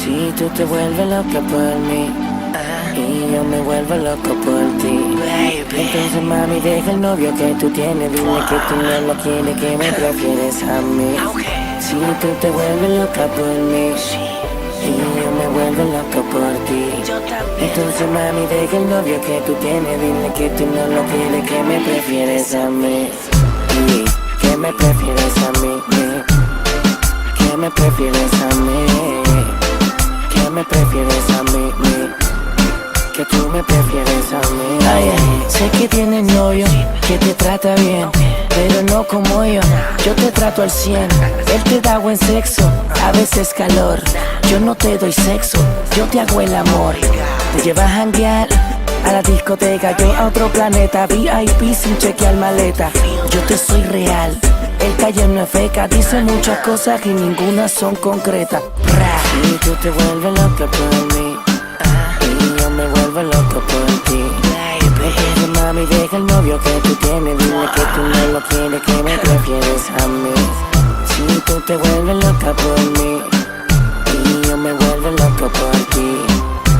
Si tú te vuelves loca por mí y yo me vuelvo loco por ti, entonces mami deja el novio que tú tienes. Dile que tú no lo quieres, que me prefieres a mí. Si tú te vuelves loca por mí y yo me vuelvo loco por ti, entonces mami deja el novio que tú tienes. Dile que tú no lo quieres, que me prefieres a mí. Y que me prefieres a mí, que me prefieres a mí, que me prefieres a mí, que tú me prefieres a mí. Ay, sé que tienes novio, que te trata bien, pero no como yo te trato al 100. Él te da buen sexo, a veces calor. Yo no te doy sexo, yo te hago el amor. Te llevas a janguear a la discoteca, yo a otro planeta, VIP sin chequear maleta. Yo te soy real, el calle no es feca, dice muchas cosas y ninguna son concretas. Y tú te vuelves loca por mí y yo me vuelvo loco por ti. Entonces mami deja el novio que tú tienes. Dile que tú no lo quieres, que me prefieres a mí. Si tú te vuelves loca por mí y yo me vuelvo loco por ti,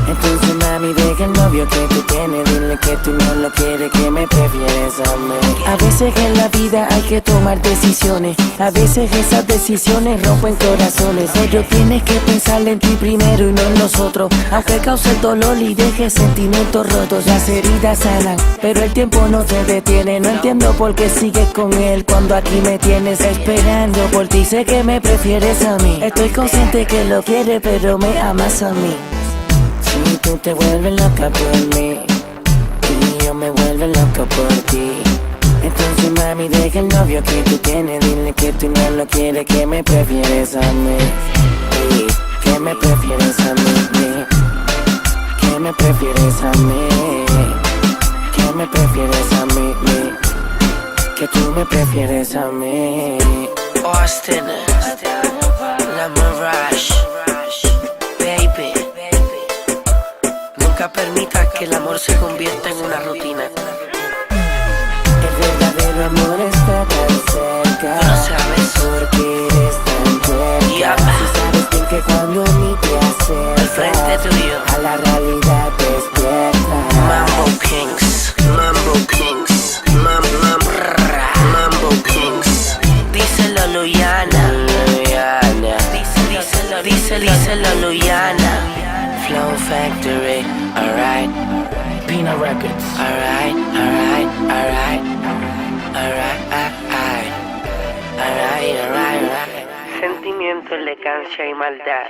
entonces mami deja el novio que tú tienes. Dile que tú no lo quieres, que me prefieres a mí. A veces en la vida hay que tomar decisiones, a veces esas decisiones rompen corazones. Pero tienes que pensar en ti primero y no en los otros, aunque cause el dolor y deje sentimientos rotos. Las heridas sanan, pero el tiempo no te detiene. No entiendo por qué sigues con él cuando aquí me tienes esperando por ti. Sé que me prefieres a mí, estoy consciente que lo quieres, pero me amas a mí. Si tú te vuelves loca por mí y yo me vuelvo loco por ti, entonces mami deja el novio que tú tienes. Dile que tú no lo quieres, que me prefieres a mí, que me prefieres a mí, que me prefieres a mí, que me prefieres a mí, que tú me prefieres a mí. Austin, La Mirage, baby. Nunca permitas que el amor se convierta en una rutina. El verdadero amor está tan cerca, ¿No sabes? porque eres tan terca. Si sabes bien que cuando a mí te Al frente acercas, tuyo, a la realidad despierta. Mambo Kings, Mambo Kings, Mambo Kings. Díselo Luyana, díselo Luyana. Flow Factory, alright. Pina Records. Alright. Sentimiento, elegancia y maldad.